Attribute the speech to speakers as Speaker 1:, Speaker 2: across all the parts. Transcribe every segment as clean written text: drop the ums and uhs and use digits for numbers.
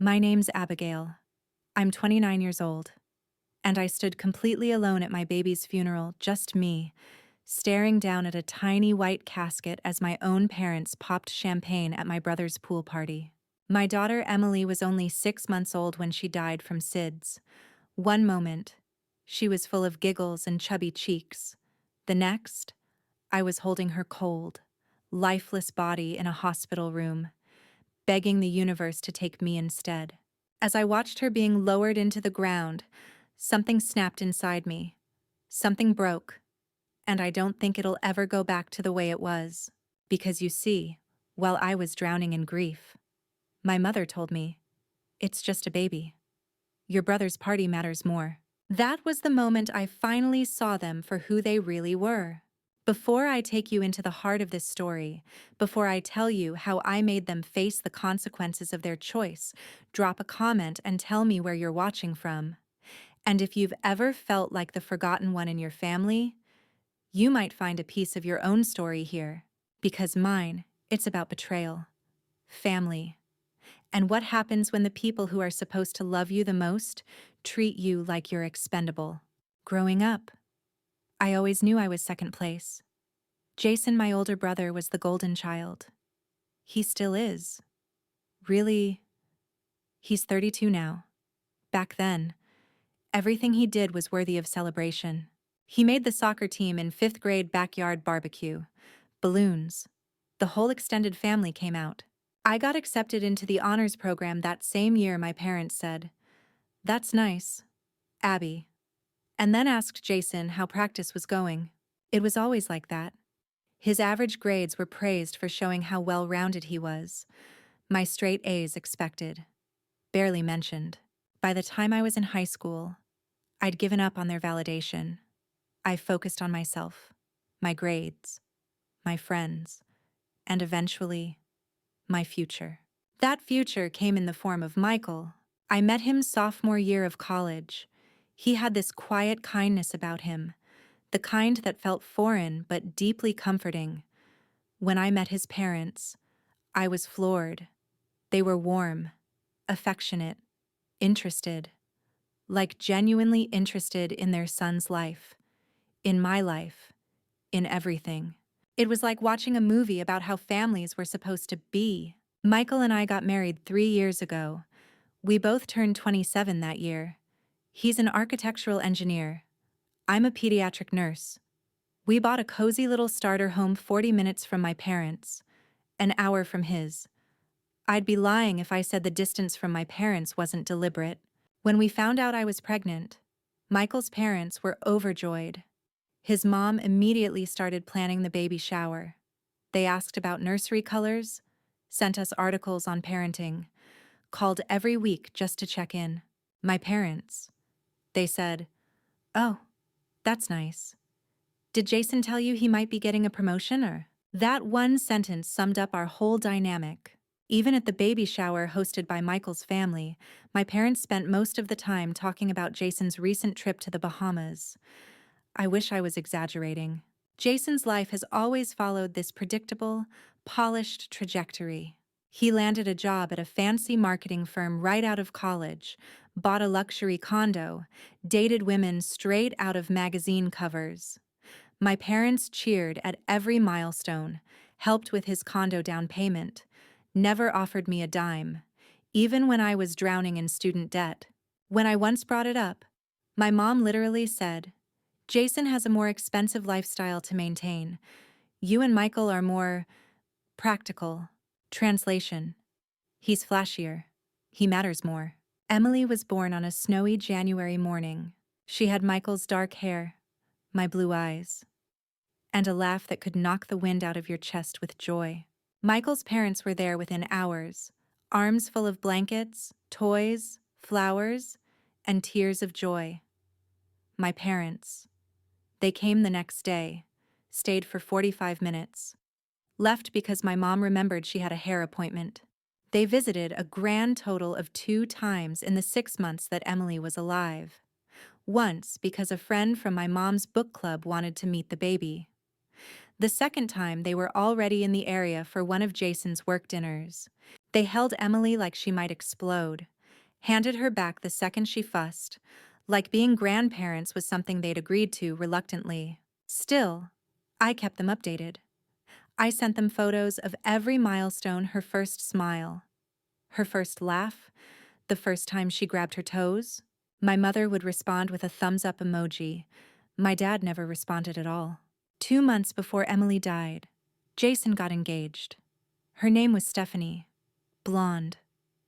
Speaker 1: My name's Abigail. I'm 29 years old, and I stood completely alone at my baby's funeral, just me, staring down at a tiny white casket as my own parents popped champagne at my brother's pool party. My daughter Emily was only 6 months old when she died from SIDS. One moment, she was full of giggles and chubby cheeks. The next, I was holding her cold, lifeless body in a hospital room, begging the universe to take me instead. As I watched her being lowered into the ground, something snapped inside me. Something broke, and I don't think it'll ever go back to the way it was. Because you see, while I was drowning in grief, my mother told me, "It's just a baby. Your brother's party matters more." That was the moment I finally saw them for who they really were. Before I take you into the heart of this story, before I tell you how I made them face the consequences of their choice, drop a comment and tell me where you're watching from. And if you've ever felt like the forgotten one in your family, you might find a piece of your own story here. Because mine, it's about betrayal, family, and what happens when the people who are supposed to love you the most treat you like you're expendable. Growing up, I always knew I was second place. Jason, my older brother, was the golden child. He still is. Really, he's 32 now. Back then, everything he did was worthy of celebration. He made the soccer team in 5th grade backyard barbecue. Balloons. The whole extended family came out. I got accepted into the honors program that same year. My parents said, "That's nice, Abby," and then asked Jason how practice was going. It was always like that. His average grades were praised for showing how well-rounded he was. My straight A's expected. Barely mentioned. By the time I was in high school, I'd given up on their validation. I focused on myself, my grades, my friends, and eventually, my future. That future came in the form of Michael. I met him sophomore year of college. He had this quiet kindness about him, the kind that felt foreign but deeply comforting. When I met his parents, I was floored. They were warm, affectionate, interested, like genuinely interested in their son's life, in my life, in everything. It was like watching a movie about how families were supposed to be. Michael and I got married 3 years ago. We both turned 27 that year. He's an architectural engineer. I'm a pediatric nurse. We bought a cozy little starter home 40 minutes from my parents, an hour from his. I'd be lying if I said the distance from my parents wasn't deliberate. When we found out I was pregnant, Michael's parents were overjoyed. His mom immediately started planning the baby shower. They asked about nursery colors, sent us articles on parenting, called every week just to check in. My parents, they said, "Oh, that's nice. Did Jason tell you he might be getting a promotion or?" That one sentence summed up our whole dynamic. Even at the baby shower hosted by Michael's family, my parents spent most of the time talking about Jason's recent trip to the Bahamas. I wish I was exaggerating. Jason's life has always followed this predictable, polished trajectory. He landed a job at a fancy marketing firm right out of college, bought a luxury condo, dated women straight out of magazine covers. My parents cheered at every milestone, helped with his condo down payment, never offered me a dime, even when I was drowning in student debt. When I once brought it up, my mom literally said, "Jason has a more expensive lifestyle to maintain. You and Michael are more practical." Translation: he's flashier. He matters more. Emily was born on a snowy January morning. She had Michael's dark hair, my blue eyes, and a laugh that could knock the wind out of your chest with joy. Michael's parents were there within hours, arms full of blankets, toys, flowers, and tears of joy. My parents. They came the next day, stayed for 45 minutes, left because my mom remembered she had a hair appointment. They visited a grand total of 2 times in the 6 months that Emily was alive. Once because a friend from my mom's book club wanted to meet the baby. The second time they were already in the area for one of Jason's work dinners. They held Emily like she might explode, handed her back the second she fussed, like being grandparents was something they'd agreed to reluctantly. Still, I kept them updated. I sent them photos of every milestone: her first smile, her first laugh, the first time she grabbed her toes. My mother would respond with a thumbs up emoji. My dad never responded at all. 2 months before Emily died, Jason got engaged. Her name was Stephanie. Blonde,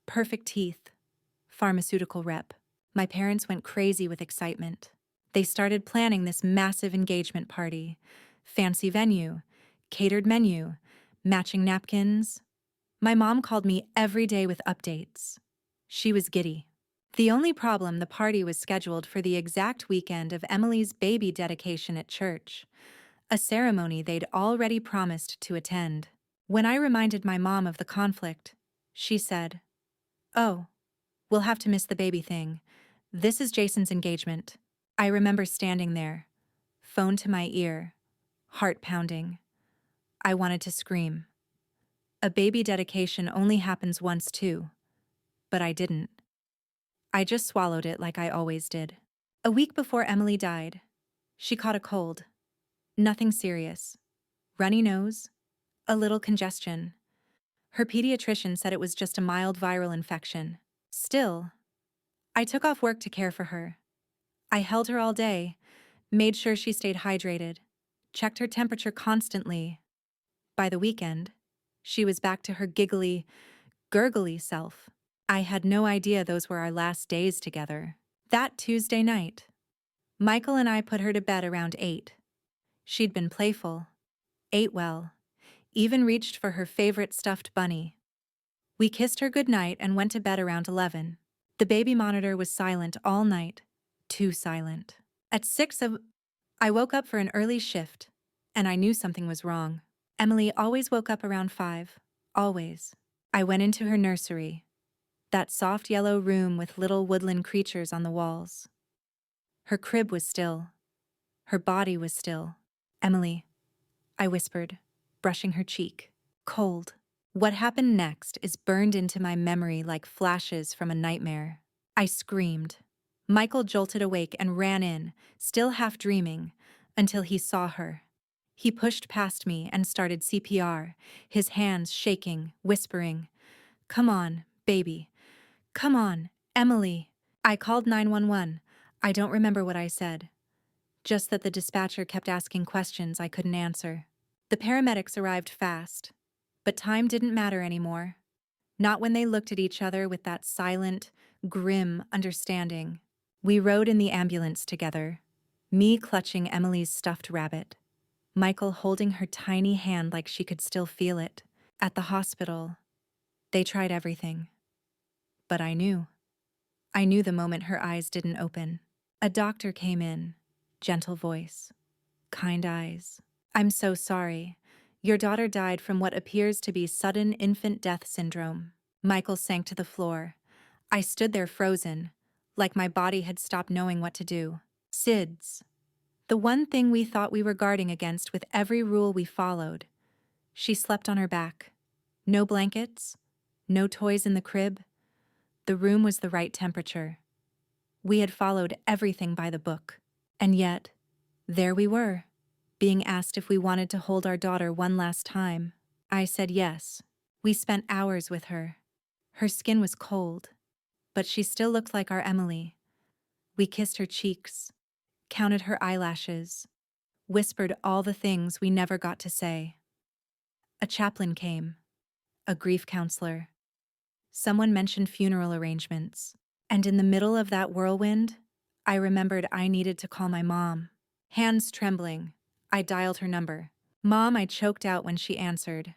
Speaker 1: perfect teeth, pharmaceutical rep. My parents went crazy with excitement. They started planning this massive engagement party. Fancy venue, catered menu, matching napkins. My mom called me every day with updates. She was giddy. The only problem, the party was scheduled for the exact weekend of Emily's baby dedication at church, a ceremony they'd already promised to attend. When I reminded my mom of the conflict, she said, "Oh, we'll have to miss the baby thing. This is Jason's engagement." I remember standing there, phone to my ear, heart pounding. I wanted to scream. A baby dedication only happens once too, but I didn't. I just swallowed it like I always did. A week before Emily died, she caught a cold. Nothing serious. Runny nose, a little congestion. Her pediatrician said it was just a mild viral infection. Still, I took off work to care for her. I held her all day, made sure she stayed hydrated, checked her temperature constantly. By the weekend, she was back to her giggly, gurgly self. I had no idea those were our last days together. That Tuesday night, Michael and I put her to bed around 8. She'd been playful, ate well, even reached for her favorite stuffed bunny. We kissed her goodnight and went to bed around 11. The baby monitor was silent all night, too silent. At 6, I woke up for an early shift, and I knew something was wrong. Emily always woke up around 5, always. I went into her nursery, that soft yellow room with little woodland creatures on the walls. Her crib was still. Her body was still. "Emily," I whispered, brushing her cheek. Cold. What happened next is burned into my memory like flashes from a nightmare. I screamed. Michael jolted awake and ran in, still half dreaming, until he saw her. He pushed past me and started CPR, his hands shaking, whispering, "Come on, baby. Come on, Emily." I called 911. I don't remember what I said, just that the dispatcher kept asking questions I couldn't answer. The paramedics arrived fast, but time didn't matter anymore. Not when they looked at each other with that silent, grim understanding. We rode in the ambulance together, me clutching Emily's stuffed rabbit, Michael holding her tiny hand like she could still feel it. At the hospital, they tried everything. But I knew. I knew the moment her eyes didn't open. A doctor came in, gentle voice, kind eyes. "I'm so sorry. Your daughter died from what appears to be sudden infant death syndrome." Michael sank to the floor. I stood there frozen, like my body had stopped knowing what to do. SIDS. The one thing we thought we were guarding against with every rule we followed. She slept on her back. No blankets, no toys in the crib. The room was the right temperature. We had followed everything by the book. And yet, there we were, being asked if we wanted to hold our daughter one last time. I said yes. We spent hours with her. Her skin was cold, but she still looked like our Emily. We kissed her cheeks, counted her eyelashes, whispered all the things we never got to say. A chaplain came, a grief counselor. Someone mentioned funeral arrangements. And in the middle of that whirlwind, I remembered I needed to call my mom. Hands trembling, I dialed her number. "Mom," I choked out when she answered.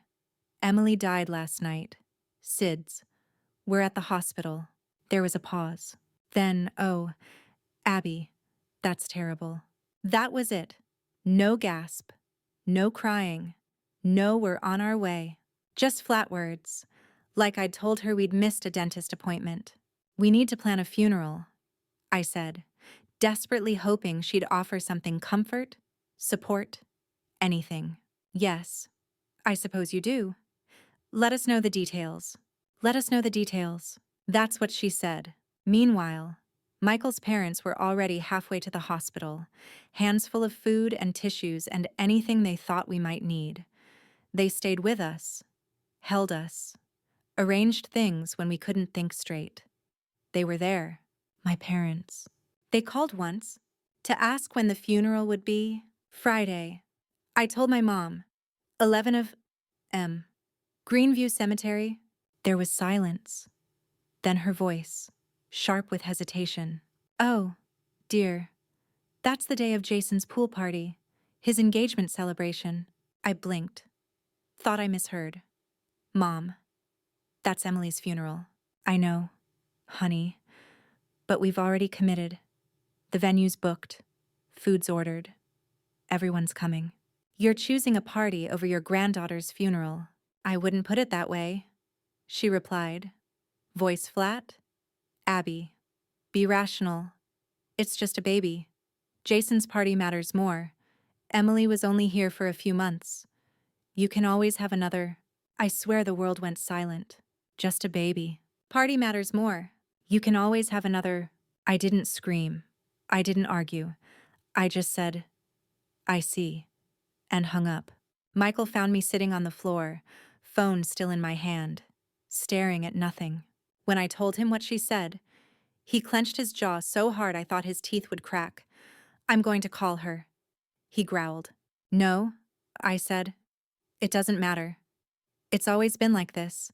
Speaker 1: "Emily died last night. SIDS. We're at the hospital." There was a pause. Then, "Oh, Abby, that's terrible." That was it. No gasp. No crying. No, "we're on our way." Just flat words, like I'd told her we'd missed a dentist appointment. "We need to plan a funeral," I said, desperately hoping she'd offer something: comfort, support, anything. "Yes, I suppose you do. Let us know the details." Let us know the details. That's what she said. Meanwhile, Michael's parents were already halfway to the hospital, hands full of food and tissues and anything they thought we might need. They stayed with us, held us, arranged things when we couldn't think straight. They were there, my parents. They called once to ask when the funeral would be. Friday. I told my mom. 11 of M. Greenview Cemetery. There was silence. Then her voice, sharp with hesitation. Oh, dear. That's the day of Jason's pool party, his engagement celebration. I blinked. Thought I misheard. Mom, that's Emily's funeral. I know, honey, but we've already committed. The venue's booked. Food's ordered. Everyone's coming. You're choosing a party over your granddaughter's funeral. I wouldn't put it that way, she replied, voice flat. Abby, be rational. It's just a baby. Jason's party matters more. Emily was only here for a few months. You can always have another. I swear the world went silent. Just a baby. Party matters more. You can always have another. I didn't scream. I didn't argue. I just said, I see, and hung up. Michael found me sitting on the floor, phone still in my hand, staring at nothing. When I told him what she said, he clenched his jaw so hard I thought his teeth would crack. I'm going to call her, he growled. No, I said. It doesn't matter. It's always been like this.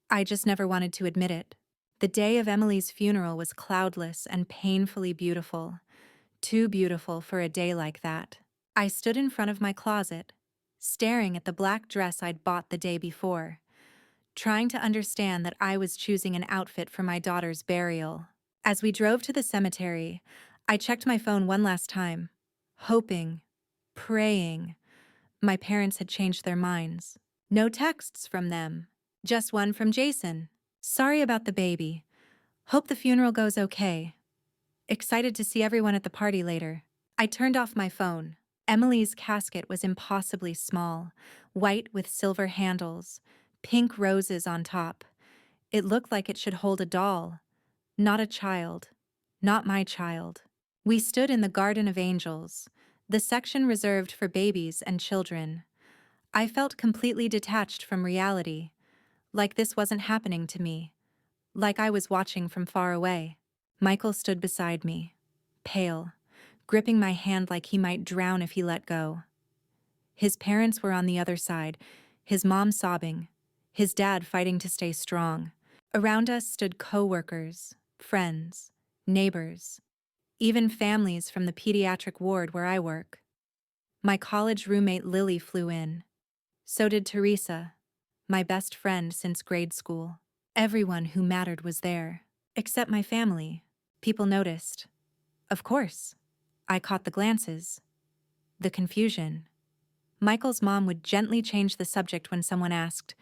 Speaker 1: I just never wanted to admit it. The day of Emily's funeral was cloudless and painfully beautiful. Too beautiful for a day like that. I stood in front of my closet, staring at the black dress I'd bought the day before, trying to understand that I was choosing an outfit for my daughter's burial. As we drove to the cemetery, I checked my phone one last time, hoping, praying, my parents had changed their minds. No texts from them, just one from Jason. Sorry about the baby. Hope the funeral goes okay. Excited to see everyone at the party later. I turned off my phone. Emily's casket was impossibly small, white with silver handles, pink roses on top. It looked like it should hold a doll, not a child, not my child. We stood in the Garden of Angels, the section reserved for babies and children. I felt completely detached from reality, like this wasn't happening to me, like I was watching from far away. Michael stood beside me, pale, gripping my hand like he might drown if he let go. His parents were on the other side, his mom sobbing, his dad fighting to stay strong. Around us stood co-workers, friends, neighbors, even families from the pediatric ward where I work. My college roommate Lily flew in. So did Teresa, my best friend since grade school. Everyone who mattered was there, except my family. People noticed. Of course. I caught the glances, the confusion. Michael's mom would gently change the subject when someone asked,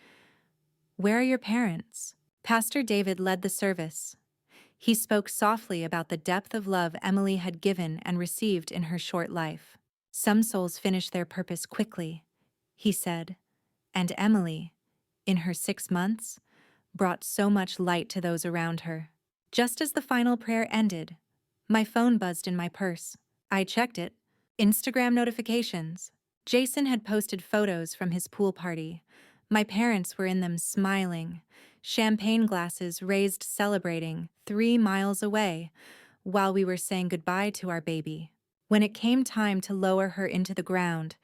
Speaker 1: "Where are your parents?" Pastor David led the service. He spoke softly about the depth of love Emily had given and received in her short life. Some souls finish their purpose quickly, he said, and Emily, in her 6 months, brought so much light to those around her. Just as the final prayer ended, my phone buzzed in my purse. I checked it. Instagram notifications. Jason had posted photos from his pool party. My parents were in them smiling, champagne glasses raised celebrating 3 miles away, while we were saying goodbye to our baby. When it came time to lower her into the ground,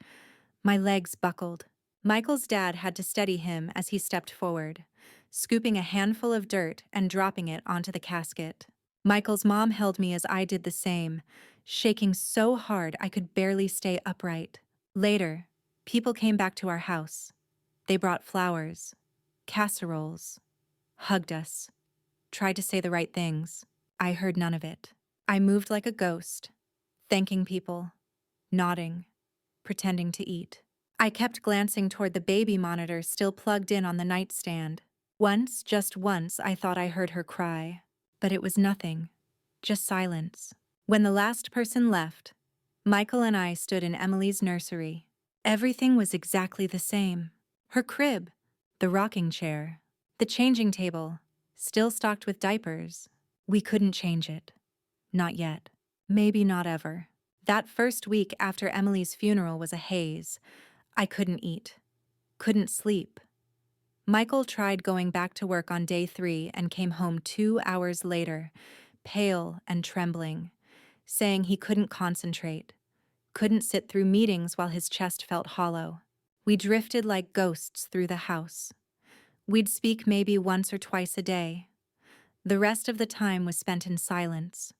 Speaker 1: my legs buckled. Michael's dad had to steady him as he stepped forward, scooping a handful of dirt and dropping it onto the casket. Michael's mom held me as I did the same, shaking so hard I could barely stay upright. Later, people came back to our house. They brought flowers, casseroles, hugged us, tried to say the right things. I heard none of it. I moved like a ghost, thanking people, nodding, pretending to eat. I kept glancing toward the baby monitor still plugged in on the nightstand. Once, just once, I thought I heard her cry. But it was nothing, just silence. When the last person left, Michael and I stood in Emily's nursery. Everything was exactly the same. Her crib, the rocking chair, The changing table, still stocked with diapers. We couldn't change it. Not yet. Maybe not ever. That first week after Emily's funeral was a haze. I couldn't eat. Couldn't sleep. Michael tried going back to work on day 3 and came home 2 hours later, pale and trembling, saying he couldn't concentrate, couldn't sit through meetings while his chest felt hollow. We drifted like ghosts through the house. We'd speak maybe once or twice a day. The rest of the time was spent in silence,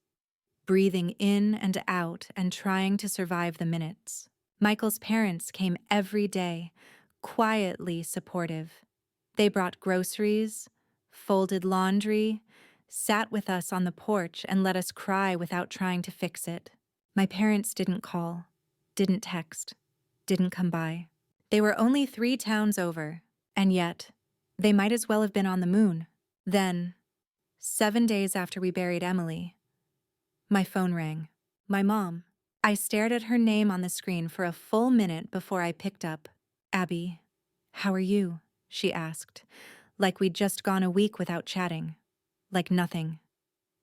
Speaker 1: breathing in and out and trying to survive the minutes. Michael's parents came every day, quietly supportive. They brought groceries, folded laundry, sat with us on the porch and let us cry without trying to fix it. My parents didn't call, didn't text, didn't come by. They were only 3 towns over, and yet, they might as well have been on the moon. Then, 7 days after we buried Emily, my phone rang. My mom. I stared at her name on the screen for a full minute before I picked up. "Abby, how are you?" she asked, like we'd just gone a week without chatting. Like nothing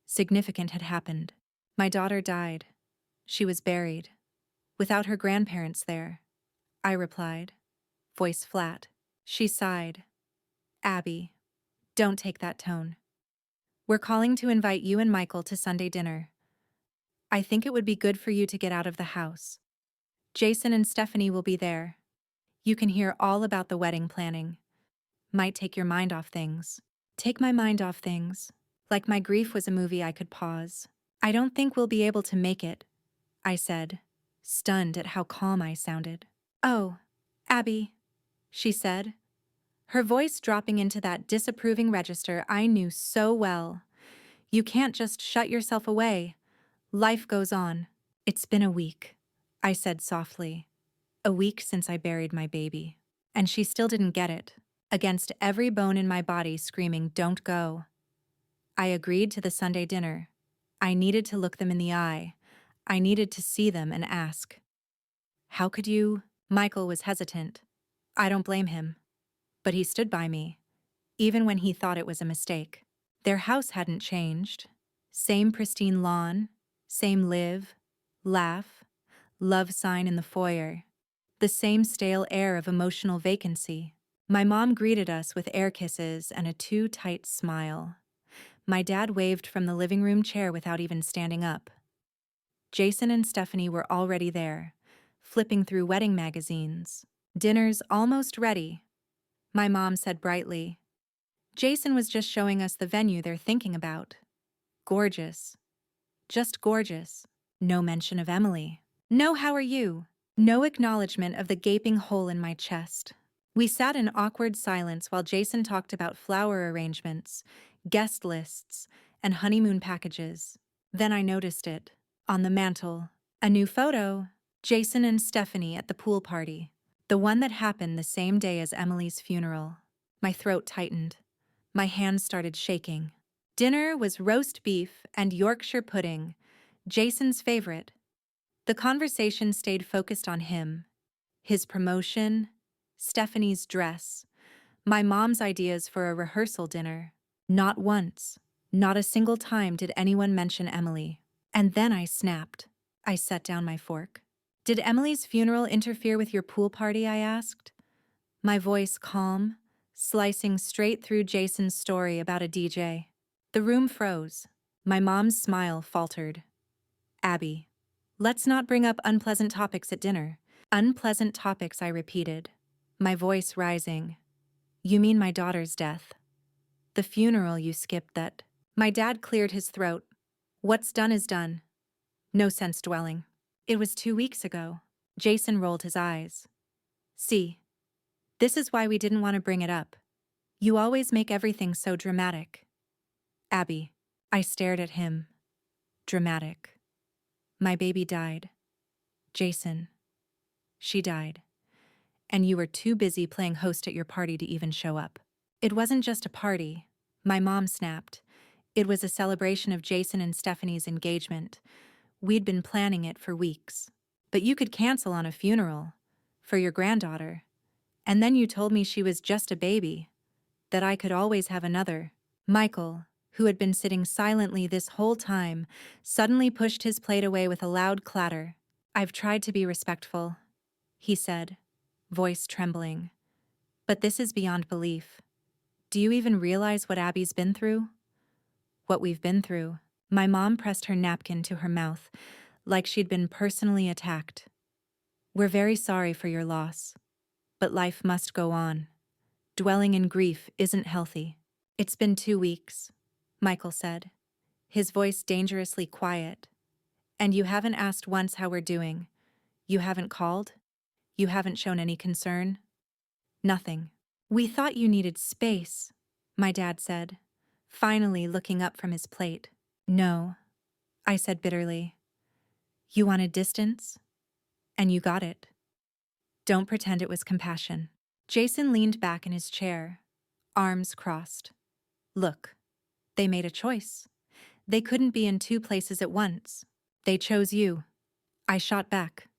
Speaker 1: significant had happened. My daughter died. She was buried, without her grandparents there. I replied, voice flat. She sighed. "Abby, don't take that tone. We're calling to invite you and Michael to Sunday dinner. I think it would be good for you to get out of the house. Jason and Stephanie will be there. You can hear all about the wedding planning. Might take your mind off things." Take my mind off things? Like my grief was a movie I could pause. "I don't think we'll be able to make it," I said, stunned at how calm I sounded. "Oh, Abby," she said, her voice dropping into that disapproving register I knew so well. "You can't just shut yourself away. Life goes on." "It's been a week," I said softly. "A week since I buried my baby." And she still didn't get it, against every bone in my body screaming, "Don't go." I agreed to the Sunday dinner. I needed to look them in the eye. I needed to see them and ask, "How could you?" Michael was hesitant. I don't blame him. But he stood by me, even when he thought it was a mistake. Their house hadn't changed. Same pristine lawn, same live, laugh, love sign in the foyer. The same stale air of emotional vacancy. My mom greeted us with air kisses and a too tight smile. My dad waved from the living room chair without even standing up. Jason and Stephanie were already there, flipping through wedding magazines. "Dinner's almost ready," my mom said brightly. "Jason was just showing us the venue they're thinking about. Gorgeous. Just gorgeous. No mention of Emily. No 'how are you?' No acknowledgement of the gaping hole in my chest." We sat in awkward silence while Jason talked about flower arrangements, guest lists, and honeymoon packages. Then I noticed it. On the mantel, a new photo. Jason and Stephanie at the pool party. The one that happened the same day as Emily's funeral. My throat tightened. My hands started shaking. Dinner was roast beef and Yorkshire pudding, Jason's favorite. The conversation stayed focused on him, his promotion, Stephanie's dress, my mom's ideas for a rehearsal dinner. Not once, not a single time did anyone mention Emily. And then I snapped. I set down my fork. "Did Emily's funeral interfere with your pool party?" I asked. My voice calm, slicing straight through Jason's story about a DJ. The room froze. My mom's smile faltered. "Abby, let's not bring up unpleasant topics at dinner." "Unpleasant topics," I repeated, my voice rising. "You mean my daughter's death? The funeral you skipped that?" My dad cleared his throat. "What's done is done. No sense dwelling." "It was 2 weeks ago." Jason rolled his eyes. "See, this is why we didn't want to bring it up. You always make everything so dramatic." "Abby," I stared at him. "Dramatic. My baby died. Jason. She died. And you were too busy playing host at your party to even show up." "It wasn't just a party," my mom snapped. "It was a celebration of Jason and Stephanie's engagement. We'd been planning it for weeks. But you could cancel on a funeral. For your granddaughter. And then you told me she was just a baby. that I could always have another. Michael, who had been sitting silently this whole time, suddenly pushed his plate away with a loud clatter. "I've tried to be respectful," he said, voice trembling. "But this is beyond belief. Do you even realize what Abby's been through?" "What we've been through." My mom pressed her napkin to her mouth, like she'd been personally attacked. "We're very sorry for your loss. But life must go on. Dwelling in grief isn't healthy." "It's been 2 weeks," Michael said, his voice dangerously quiet. "And you haven't asked once how we're doing. You haven't called. You haven't shown any concern. Nothing." "We thought you needed space," my dad said, finally looking up from his plate. "No," I said bitterly. "You wanted distance, and you got it. Don't pretend it was compassion." Jason leaned back in his chair, arms crossed. "Look, they made a choice. They couldn't be in 2 places at once. They chose you." I shot back,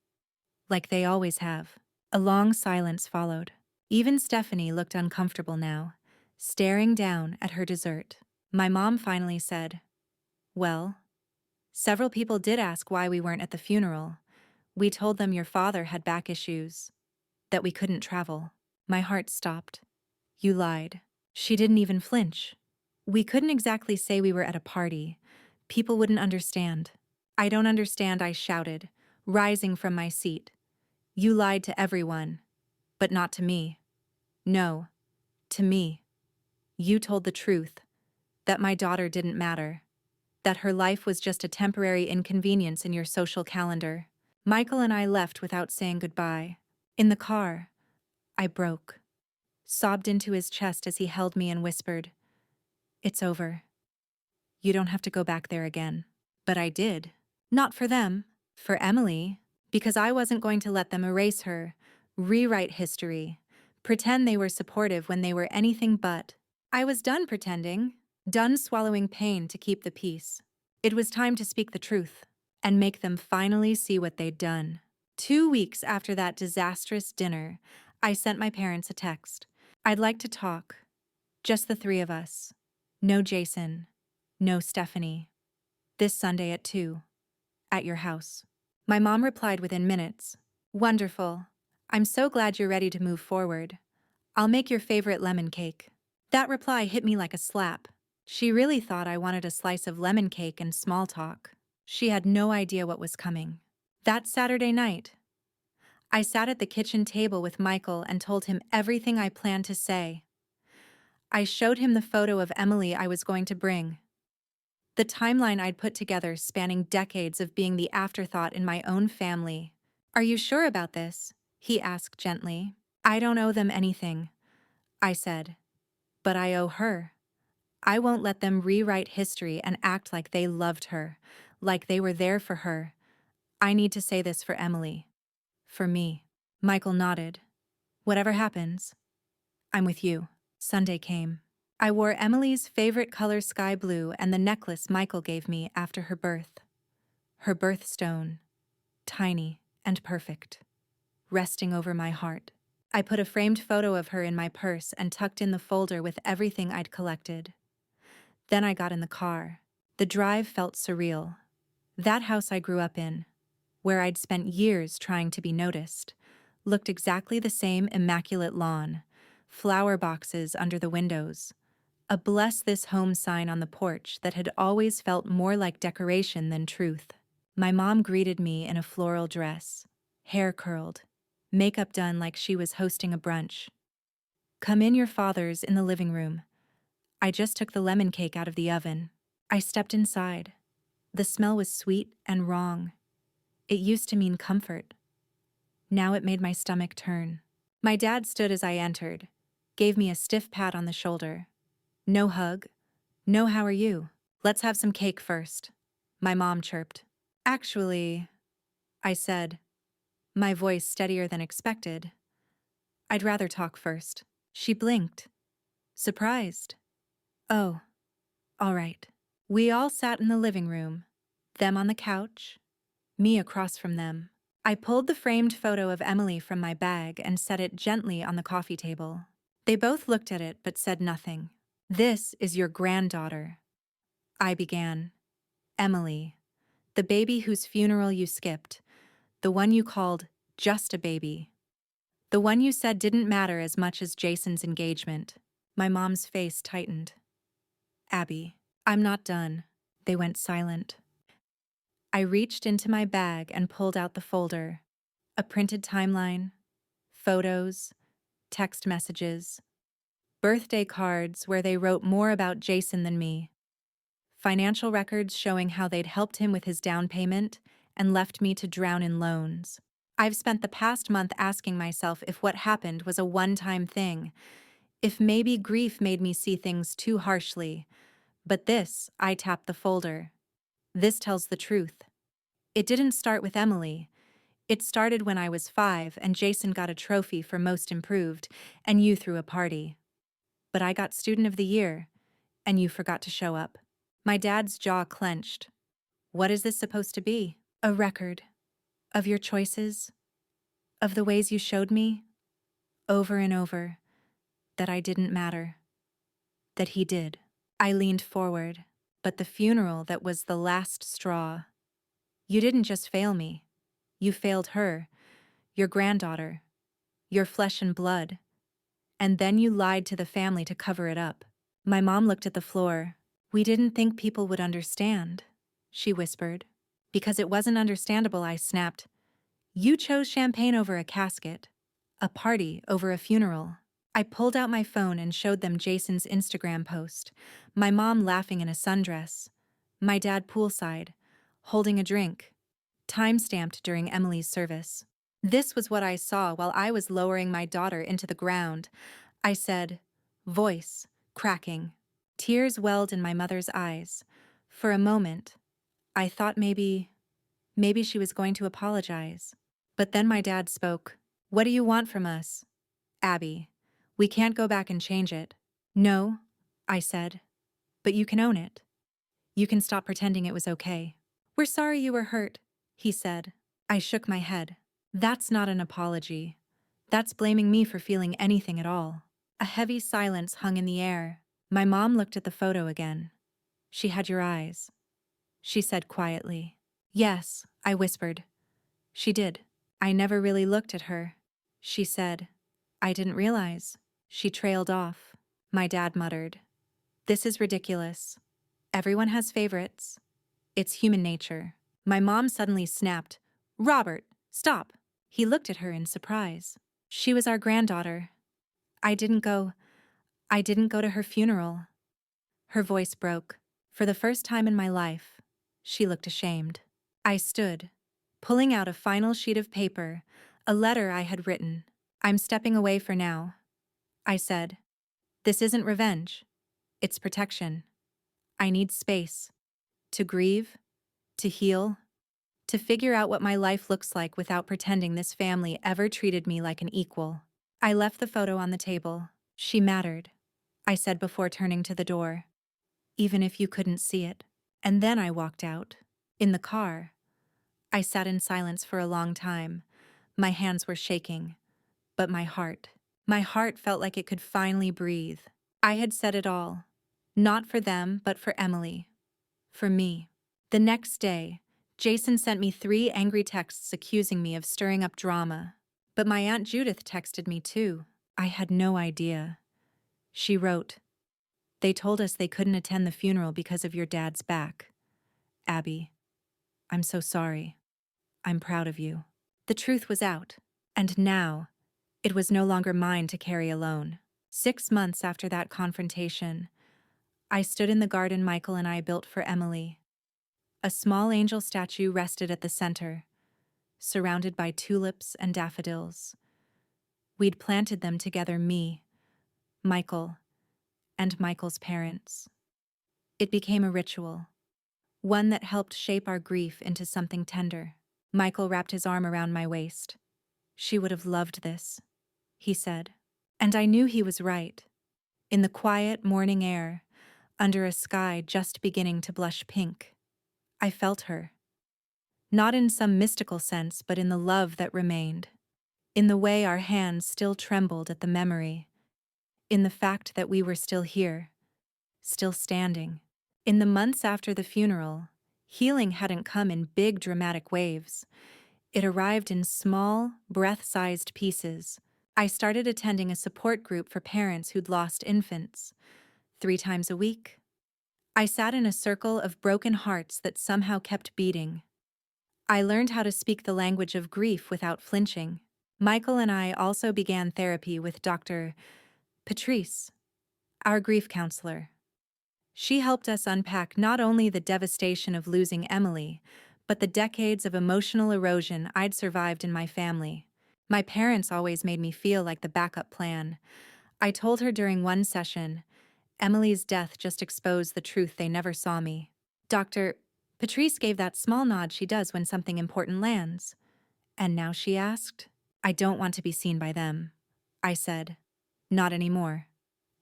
Speaker 1: like they always have. A long silence followed. Even Stephanie looked uncomfortable now, staring down at her dessert. My mom finally said, "Well, several people did ask why we weren't at the funeral. We told them your father had back issues, that we couldn't travel." My heart stopped. "You lied." She didn't even flinch. "We couldn't exactly say we were at a party. People wouldn't understand." "I don't understand," I shouted, rising from my seat. "You lied to everyone, but not to me. No, to me. You told the truth, that my daughter didn't matter, that her life was just a temporary inconvenience in your social calendar." Michael and I left without saying goodbye. In the car, I broke, sobbed into his chest as he held me and whispered, "It's over. You don't have to go back there again." But I did. Not for them, for Emily, because I wasn't going to let them erase her, rewrite history, pretend they were supportive when they were anything but. I was done pretending, done swallowing pain to keep the peace. It was time to speak the truth and make them finally see what they'd done. 2 weeks after that disastrous dinner, I sent my parents a text. "I'd like to talk. Just the three of us. No Jason. No Stephanie. This Sunday at 2. At your house." My mom replied within minutes. "Wonderful. I'm so glad you're ready to move forward. I'll make your favorite lemon cake." That reply hit me like a slap. She really thought I wanted a slice of lemon cake and small talk. She had no idea what was coming. That Saturday night, I sat at the kitchen table with Michael and told him everything I planned to say. I showed him the photo of Emily I was going to bring. The timeline I'd put together spanning decades of being the afterthought in my own family. "Are you sure about this?" he asked gently. "I don't owe them anything," I said. "But I owe her. I won't let them rewrite history and act like they loved her, like they were there for her. I need to say this for Emily. For me." Michael nodded. "Whatever happens, I'm with you." Sunday came. I wore Emily's favorite color sky blue and the necklace Michael gave me after her birth. Her birthstone, tiny and perfect, resting over my heart. I put a framed photo of her in my purse and tucked in the folder with everything I'd collected. Then I got in the car. The drive felt surreal. That house I grew up in, where I'd spent years trying to be noticed, looked exactly the same: immaculate lawn, flower boxes under the windows, a "Bless This Home" sign on the porch that had always felt more like decoration than truth. My mom greeted me in a floral dress, hair curled, makeup done like she was hosting a brunch. "Come in, your father's in the living room. I just took the lemon cake out of the oven." I stepped inside. The smell was sweet and wrong. It used to mean comfort. Now it made my stomach turn. My dad stood as I entered, gave me a stiff pat on the shoulder. "No hug. No how are you. Let's have some cake first," my mom chirped. "Actually," I said, my voice steadier than expected, "I'd rather talk first." She blinked, surprised. "Oh, all right." We all sat in the living room, them on the couch, me across from them. I pulled the framed photo of Emily from my bag and set it gently on the coffee table. They both looked at it but said nothing. "This is your granddaughter," I began. "Emily, the baby whose funeral you skipped, the one you called just a baby. The one you said didn't matter as much as Jason's engagement." My mom's face tightened. "Abby, I'm not done." They went silent. I reached into my bag and pulled out the folder. A printed timeline, photos, text messages, birthday cards where they wrote more about Jason than me, financial records showing how they'd helped him with his down payment and left me to drown in loans. I've spent the past month asking myself if what happened was a one-time thing, if maybe grief made me see things too harshly. But this, I tapped the folder. This tells the truth. It didn't start with Emily. It started when I was 5 and Jason got a trophy for most improved, and you threw a party. But I got Student of the Year, and you forgot to show up. My dad's jaw clenched. What is this supposed to be? A record of your choices, of the ways you showed me, over and over, that I didn't matter, that he did. I leaned forward, but the funeral that was the last straw. You didn't just fail me. You failed her, your granddaughter, your flesh and blood. And then you lied to the family to cover it up. My mom looked at the floor. "We didn't think people would understand," she whispered. "Because it wasn't understandable," I snapped. "You chose champagne over a casket, a party over a funeral." I pulled out my phone and showed them Jason's Instagram post. My mom laughing in a sundress. My dad poolside, holding a drink, time-stamped during Emily's service. This was what I saw while I was lowering my daughter into the ground. I said, voice cracking. Tears welled in my mother's eyes. For a moment, I thought maybe she was going to apologize. But then my dad spoke. "What do you want from us, Abby? We can't go back and change it." "No," I said, "but you can own it. You can stop pretending it was okay." "We're sorry you were hurt," he said. I shook my head. "That's not an apology. That's blaming me for feeling anything at all." A heavy silence hung in the air. My mom looked at the photo again. "She had your eyes," she said quietly. "Yes," I whispered. "She did." "I never really looked at her," she said. "I didn't realize." She trailed off. My dad muttered, "This is ridiculous. Everyone has favorites. It's human nature." My mom suddenly snapped, "Robert, stop." He looked at her in surprise. "She was our granddaughter. I didn't go to her funeral." Her voice broke. For the first time in my life, she looked ashamed. I stood, pulling out a final sheet of paper, a letter I had written. "I'm stepping away for now," I said. "This isn't revenge. It's protection. I need space. To grieve, to heal, to figure out what my life looks like without pretending this family ever treated me like an equal." I left the photo on the table. "She mattered," I said before turning to the door. "Even if you couldn't see it." And then I walked out. In the car, I sat in silence for a long time. My hands were shaking, but my heart felt like it could finally breathe. I had said it all. Not for them, but for Emily. For me. The next day, Jason sent me 3 angry texts accusing me of stirring up drama. But my Aunt Judith texted me too. I had no idea. She wrote, "They told us they couldn't attend the funeral because of your dad's back. Abby, I'm so sorry. I'm proud of you." The truth was out. And now, it was no longer mine to carry alone. 6 months after that confrontation, I stood in the garden Michael and I built for Emily. A small angel statue rested at the center, surrounded by tulips and daffodils. We'd planted them together, me, Michael, and Michael's parents. It became a ritual, one that helped shape our grief into something tender. Michael wrapped his arm around my waist. "She would have loved this," he said. And I knew he was right. In the quiet morning air, under a sky just beginning to blush pink, I felt her. Not in some mystical sense, but in the love that remained. In the way our hands still trembled at the memory. in the fact that we were still here, still standing. In the months after the funeral, healing hadn't come in big dramatic waves. It arrived in small, breath-sized pieces. I started attending a support group for parents who'd lost infants, 3 times a week. I sat in a circle of broken hearts that somehow kept beating. I learned how to speak the language of grief without flinching. Michael and I also began therapy with Dr. Patrice, our grief counselor. She helped us unpack not only the devastation of losing Emily, but the decades of emotional erosion I'd survived in my family. My parents always made me feel like the backup plan. I told her during one session, Emily's death just exposed the truth they never saw me. Dr. Patrice gave that small nod she does when something important lands. And now she asked, I don't want to be seen by them. I said, not anymore.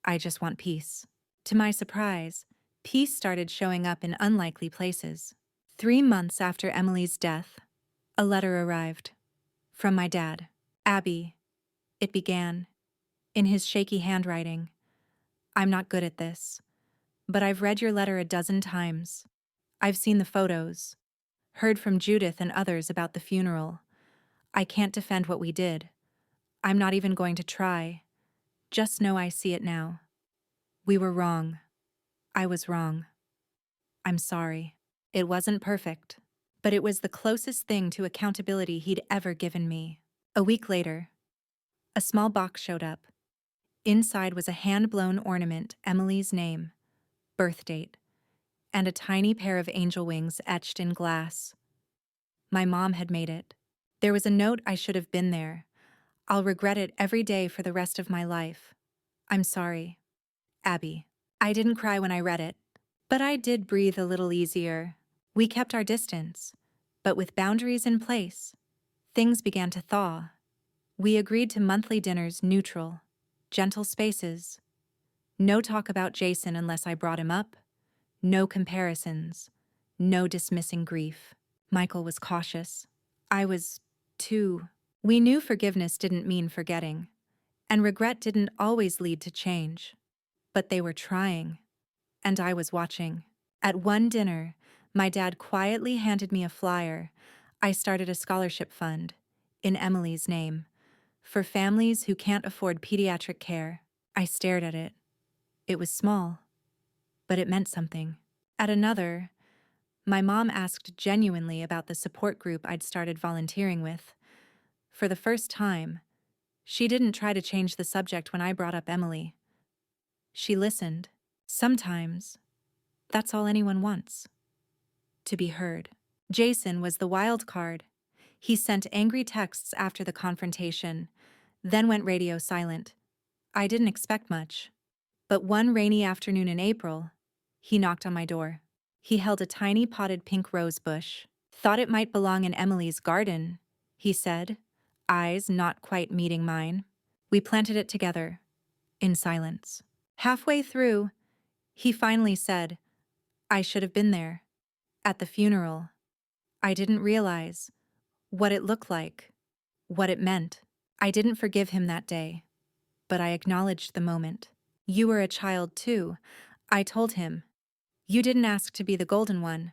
Speaker 1: I just want peace. To my surprise, peace started showing up in unlikely places. 3 months after Emily's death, a letter arrived. From my dad. Abby, it began. In his shaky handwriting. I'm not good at this, but I've read your letter a dozen times. I've seen the photos, heard from Judith and others about the funeral. I can't defend what we did. I'm not even going to try. Just know I see it now. We were wrong. I was wrong. I'm sorry. It wasn't perfect, but it was the closest thing to accountability he'd ever given me. A week later, a small box showed up. Inside was a hand-blown ornament, Emily's name, birth date, and a tiny pair of angel wings etched in glass. My mom had made it. There was a note I should have been there. I'll regret it every day for the rest of my life. I'm sorry. Abby. I didn't cry when I read it, but I did breathe a little easier. We kept our distance, but with boundaries in place, things began to thaw. We agreed to monthly dinners neutral, gentle spaces. No talk about Jason unless I brought him up. No comparisons. No dismissing grief. Michael was cautious. I was, too. We knew forgiveness didn't mean forgetting, and regret didn't always lead to change. But they were trying, and I was watching. At one dinner, my dad quietly handed me a flyer. I started a scholarship fund, in Emily's name, for families who can't afford pediatric care. I stared at it. It was small, but it meant something. At another, my mom asked genuinely about the support group I'd started volunteering with. For the first time, she didn't try to change the subject when I brought up Emily. She listened. Sometimes, that's all anyone wants. To be heard. Jason was the wild card. He sent angry texts after the confrontation, then went radio silent. I didn't expect much. But one rainy afternoon in April, he knocked on my door. He held a tiny potted pink rose bush. Thought it might belong in Emily's garden, he said, eyes not quite meeting mine. We planted it together, in silence. Halfway through, he finally said, I should have been there. At the funeral. I didn't realize what it looked like, what it meant. I didn't forgive him that day, but I acknowledged the moment. You were a child too, I told him. You didn't ask to be the golden one.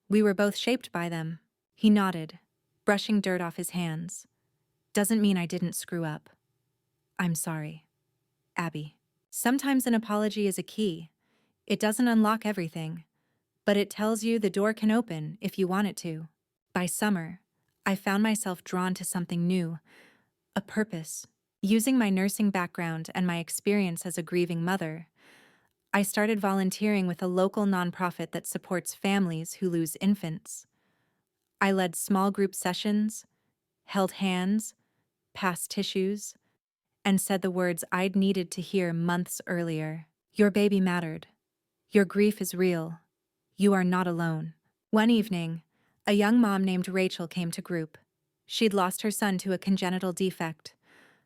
Speaker 1: We were both shaped by them. He nodded, brushing dirt off his hands. Doesn't mean I didn't screw up. I'm sorry. Abby. Sometimes an apology is a key. It doesn't unlock everything, but it tells you the door can open if you want it to. By summer, I found myself drawn to something new, a purpose. Using my nursing background and my experience as a grieving mother, I started volunteering with a local nonprofit that supports families who lose infants. I led small group sessions, held hands, passed tissues, and said the words I'd needed to hear months earlier. Your baby mattered. Your grief is real. You are not alone. One evening, a young mom named Rachel came to group. She'd lost her son to a congenital defect.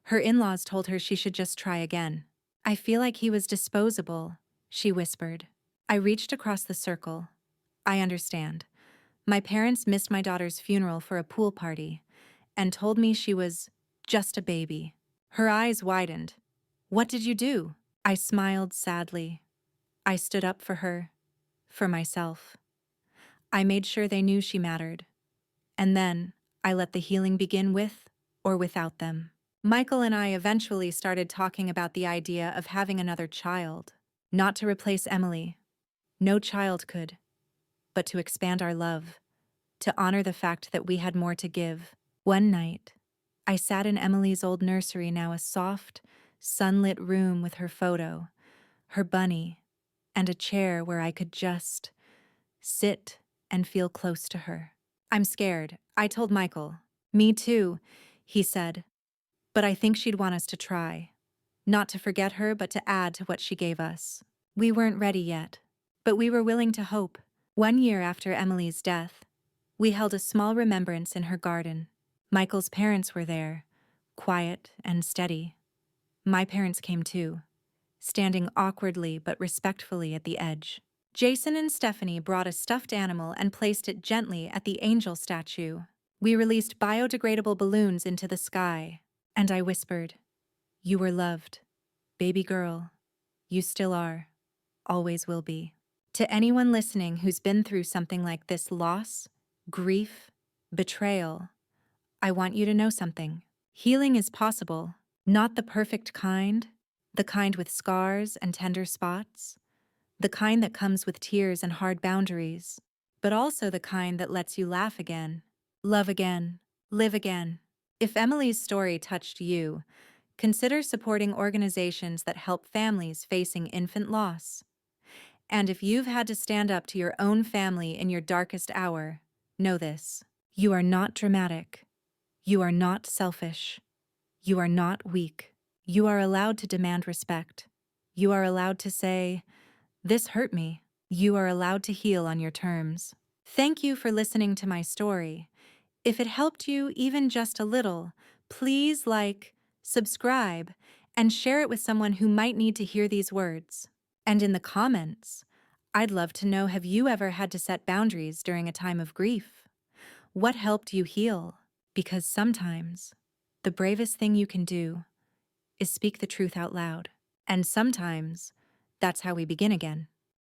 Speaker 1: Her in-laws told her she should just try again. I feel like he was disposable, she whispered. I reached across the circle. I understand. My parents missed my daughter's funeral for a pool party and told me she was just a baby. Her eyes widened. What did you do? I smiled sadly. I stood up for her, for myself. I made sure they knew she mattered. And then, I let the healing begin with or without them. Michael and I eventually started talking about the idea of having another child. Not to replace Emily. No child could. But to expand our love. To honor the fact that we had more to give. One night, I sat in Emily's old nursery, now a soft, sunlit room with her photo, her bunny, and a chair where I could just sit and feel close to her. I'm scared, I told Michael. Me too, he said. But I think she'd want us to try. Not to forget her, but to add to what she gave us. We weren't ready yet, but we were willing to hope. 1 year after Emily's death, we held a small remembrance in her garden. Michael's parents were there, quiet and steady. My parents came too, standing awkwardly but respectfully at the edge. Jason and Stephanie brought a stuffed animal and placed it gently at the angel statue. We released biodegradable balloons into the sky, and I whispered, "You were loved, baby girl. You still are, always will be." To anyone listening who's been through something like this, loss, grief, betrayal, I want you to know something. Healing is possible, not the perfect kind, the kind with scars and tender spots, the kind that comes with tears and hard boundaries, but also the kind that lets you laugh again, love again, live again. If Emily's story touched you, consider supporting organizations that help families facing infant loss. And if you've had to stand up to your own family in your darkest hour, know this: you are not dramatic. You are not selfish. You are not weak. You are allowed to demand respect. You are allowed to say, "This hurt me." You are allowed to heal on your terms. Thank you for listening to my story. If it helped you even just a little, please like, subscribe, and share it with someone who might need to hear these words. And in the comments, I'd love to know, have you ever had to set boundaries during a time of grief? What helped you heal? Because sometimes, the bravest thing you can do is speak the truth out loud. And sometimes, that's how we begin again.